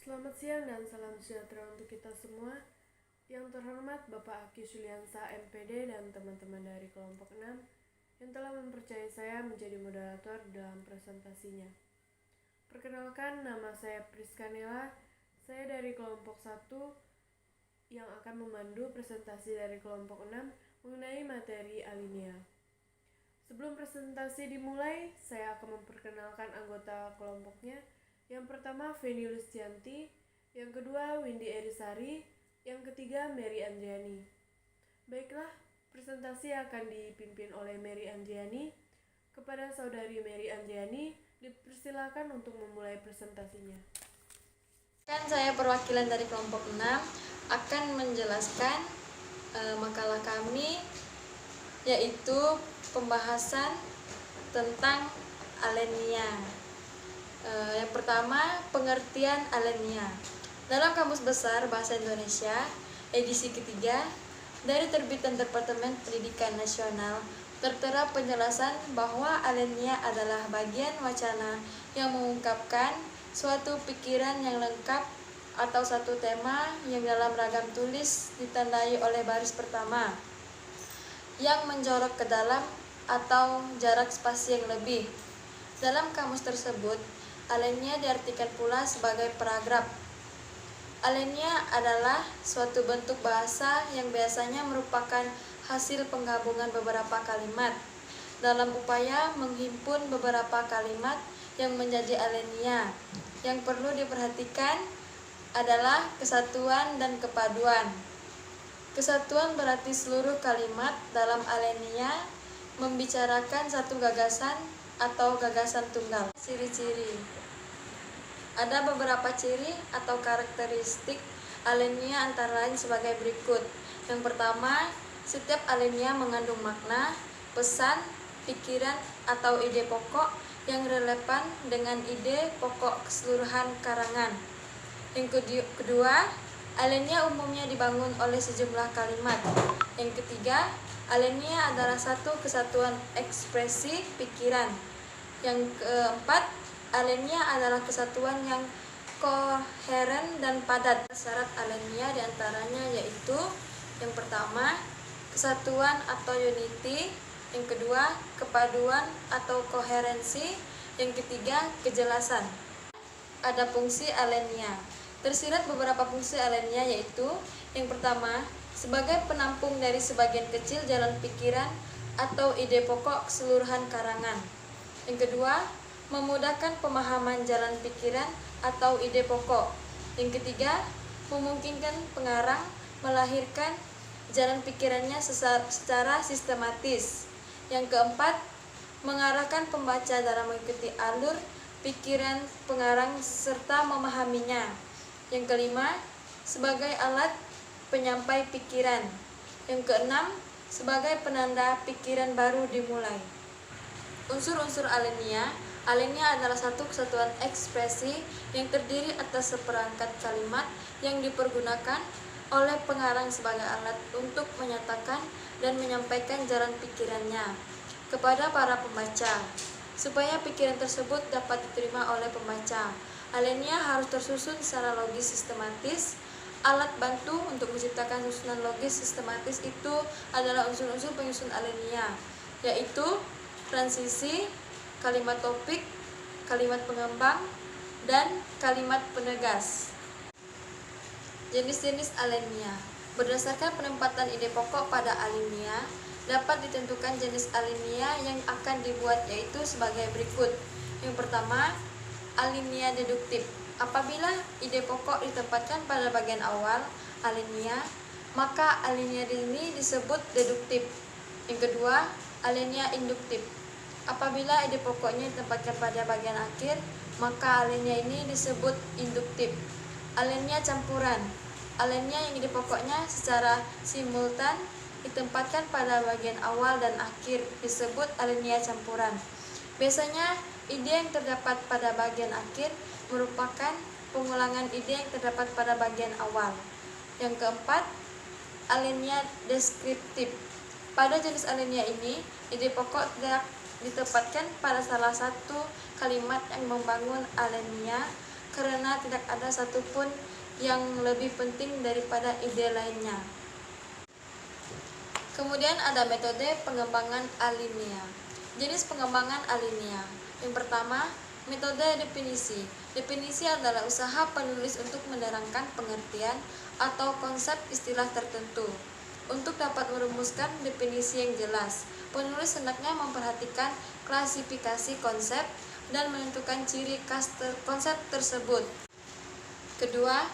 Selamat siang dan salam sejahtera untuk kita semua. Yang terhormat Bapak Aki Suliansa MPD dan teman-teman dari kelompok 6 yang telah mempercayai saya menjadi moderator dalam presentasinya. Perkenalkan, nama saya Priska Nela. Saya dari kelompok 1 yang akan memandu presentasi dari kelompok 6 mengenai materi alinea. Sebelum presentasi dimulai, saya akan memperkenalkan anggota kelompoknya. Yang pertama Feni Lustianti, yang kedua Windy Erisari, yang ketiga Mary Andriani. Baiklah, presentasi akan dipimpin oleh Mary Andriani. Kepada saudari Mary Andriani, dipersilakan untuk memulai presentasinya. Saya perwakilan dari kelompok 6 akan menjelaskan makalah kami, yaitu pembahasan tentang alinea. Yang pertama, pengertian alinea. Dalam Kamus Besar Bahasa Indonesia edisi ketiga dari terbitan Departemen Pendidikan Nasional tertera penjelasan bahwa alinea adalah bagian wacana yang mengungkapkan suatu pikiran yang lengkap atau satu tema yang dalam ragam tulis ditandai oleh baris pertama yang menjorok ke dalam atau jarak spasi yang lebih. Dalam kamus tersebut, alinea diartikan pula sebagai paragraf. Alinea adalah suatu bentuk bahasa yang biasanya merupakan hasil penggabungan beberapa kalimat dalam upaya menghimpun beberapa kalimat yang menjadi alinea. Yang perlu diperhatikan adalah kesatuan dan kepaduan. Kesatuan berarti seluruh kalimat dalam alinea membicarakan satu gagasan atau gagasan tunggal. Ciri-ciri. Ada beberapa ciri atau karakteristik alinea antara lain sebagai berikut. Yang pertama, setiap alinea mengandung makna, pesan, pikiran atau ide pokok yang relevan dengan ide pokok keseluruhan karangan. Yang kedua, alinea umumnya dibangun oleh sejumlah kalimat. Yang ketiga, alinea adalah satu kesatuan ekspresi pikiran. Yang keempat, alinea adalah kesatuan yang koheren dan padat. Syarat alinea diantaranya yaitu yang pertama, kesatuan atau unity. Yang kedua, kepaduan atau koherensi. Yang ketiga, kejelasan. Ada fungsi alinea. Tersirat beberapa fungsi alinea yaitu yang pertama, sebagai penampung dari sebagian kecil jalan pikiran atau ide pokok keseluruhan karangan. Yang kedua, memudahkan pemahaman jalan pikiran atau ide pokok. Yang ketiga, memungkinkan pengarang melahirkan jalan pikirannya secara sistematis. Yang keempat, mengarahkan pembaca dalam mengikuti alur pikiran pengarang serta memahaminya. Yang kelima, sebagai alat penyampai pikiran. Yang keenam, sebagai penanda pikiran baru dimulai. Unsur-unsur alinea. Alinea adalah satu kesatuan ekspresi yang terdiri atas seperangkat kalimat yang dipergunakan oleh pengarang sebagai alat untuk menyatakan dan menyampaikan jalan pikirannya kepada para pembaca, supaya pikiran tersebut dapat diterima oleh pembaca. Alinea harus tersusun secara logis sistematis. Alat bantu untuk menciptakan susunan logis sistematis itu adalah unsur-unsur penyusun alinea, yaitu transisi, kalimat topik, kalimat pengembang, dan kalimat penegas. Jenis-jenis alinea. Berdasarkan penempatan ide pokok pada alinea, dapat ditentukan jenis alinea yang akan dibuat, yaitu sebagai berikut. Yang pertama, alinea deduktif. Apabila ide pokok ditempatkan pada bagian awal alinea, maka alinea ini disebut deduktif. Yang kedua, alinea induktif. Apabila ide pokoknya ditempatkan pada bagian akhir, maka alinea ini disebut induktif. Alinea campuran. Alinea yang ide pokoknya secara simultan ditempatkan pada bagian awal dan akhir disebut alinea campuran. Biasanya ide yang terdapat pada bagian akhir merupakan pengulangan ide yang terdapat pada bagian awal. Yang keempat, alinea deskriptif. Pada jenis alinea ini, ide pokok tidak ditempatkan pada salah satu kalimat yang membangun alinea karena tidak ada satupun yang lebih penting daripada ide lainnya. Kemudian ada metode pengembangan alinea. Jenis pengembangan alinea. Yang pertama, metode definisi. Definisi adalah usaha penulis untuk menerangkan pengertian atau konsep istilah tertentu. Untuk dapat merumuskan definisi yang jelas, penulis hendaknya memperhatikan klasifikasi konsep dan menentukan ciri khas konsep tersebut. Kedua,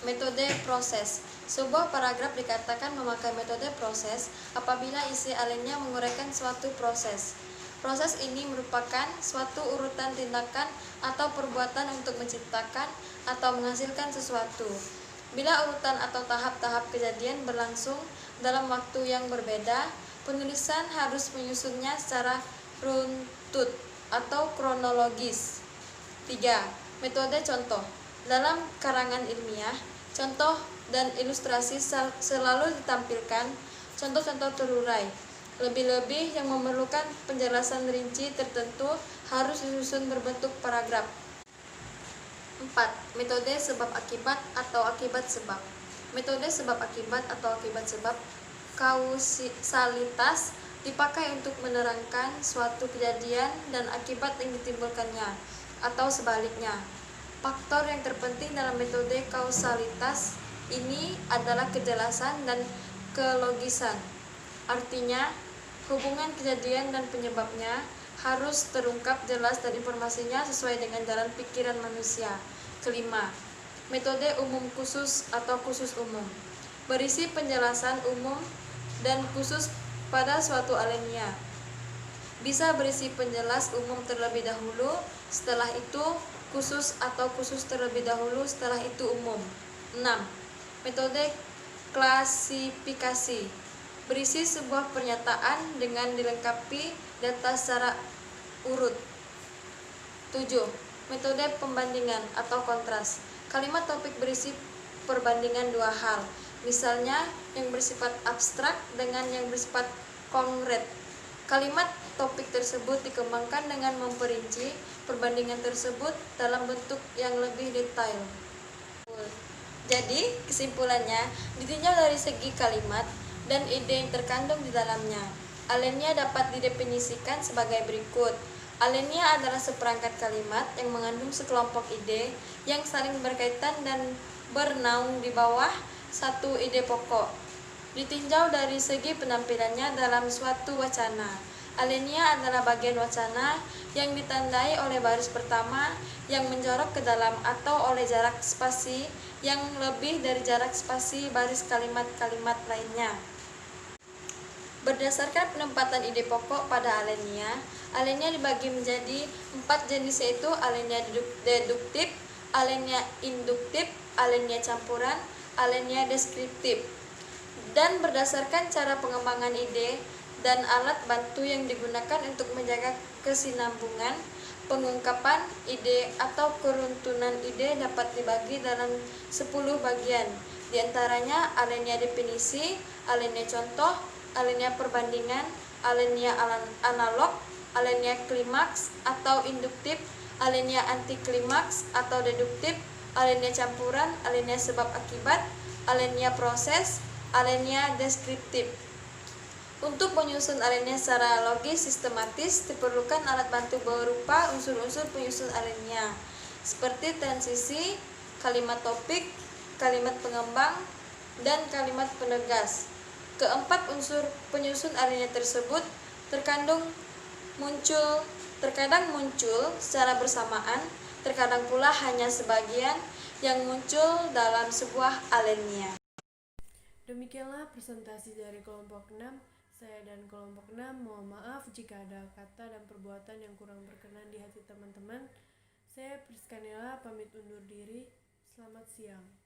metode proses. Sebuah paragraf dikatakan memakai metode proses apabila isi alinea menguraikan suatu proses. Proses ini merupakan suatu urutan tindakan atau perbuatan untuk menciptakan atau menghasilkan sesuatu. Bila urutan atau tahap-tahap kejadian berlangsung dalam waktu yang berbeda, penulisan harus menyusunnya secara runtut atau kronologis. 3. Metode contoh. Dalam karangan ilmiah, contoh dan ilustrasi selalu ditampilkan contoh-contoh terurai. Lebih-lebih yang memerlukan penjelasan rinci tertentu harus disusun berbentuk paragraf. 4. Metode sebab akibat atau akibat sebab. Metode sebab akibat atau akibat sebab kausalitas dipakai untuk menerangkan suatu kejadian dan akibat yang ditimbulkannya, atau sebaliknya. Faktor yang terpenting dalam metode kausalitas ini adalah kejelasan dan kelogisan. Artinya, hubungan kejadian dan penyebabnya harus terungkap jelas dan informasinya sesuai dengan jalan pikiran manusia. Kelima, metode umum khusus atau khusus umum. Berisi penjelasan umum dan khusus pada suatu alinea. Bisa berisi penjelas umum terlebih dahulu, setelah itu khusus atau khusus terlebih dahulu, setelah itu umum. 6. Metode klasifikasi. Berisi sebuah pernyataan dengan dilengkapi data secara urut. 7. Metode pembandingan atau kontras. Kalimat topik berisi perbandingan dua hal, misalnya yang bersifat abstrak dengan yang bersifat konkret. Kalimat topik tersebut dikembangkan dengan memperinci perbandingan tersebut dalam bentuk yang lebih detail. Jadi, kesimpulannya, ditinjau dari segi kalimat dan ide yang terkandung di dalamnya. Alinea dapat didefinisikan sebagai berikut. Alinea adalah seperangkat kalimat yang mengandung sekelompok ide yang saling berkaitan dan bernaung di bawah satu ide pokok. Ditinjau dari segi penampilannya dalam suatu wacana. Alinea adalah bagian wacana yang ditandai oleh baris pertama yang menjorok ke dalam atau oleh jarak spasi yang lebih dari jarak spasi baris kalimat-kalimat lainnya. Berdasarkan penempatan ide pokok pada alinea, alinea dibagi menjadi 4 jenis, yaitu alinea deduktif, alinea induktif, alinea campuran, alinea deskriptif. Dan berdasarkan cara pengembangan ide dan alat bantu yang digunakan untuk menjaga kesinambungan, pengungkapan ide atau keruntuhan ide dapat dibagi dalam 10 bagian. Di antaranya alinea definisi, alinea contoh, alinea perbandingan, alinea analog, alinea klimaks atau induktif, alinea anti klimaks atau deduktif, alinea campuran, alinea sebab akibat, alinea proses, alinea deskriptif. Untuk menyusun alinea secara logis sistematis diperlukan alat bantu berupa unsur-unsur penyusun alinea seperti transisi, kalimat topik, kalimat pengembang, dan kalimat penegas. Keempat unsur penyusun alinea tersebut terkadang muncul secara bersamaan, terkadang pula hanya sebagian yang muncul dalam sebuah alinea. Demikianlah presentasi dari kelompok 6. Saya dan kelompok 6 mohon maaf jika ada kata dan perbuatan yang kurang berkenan di hati teman-teman. Saya Priskanela pamit undur diri. Selamat siang.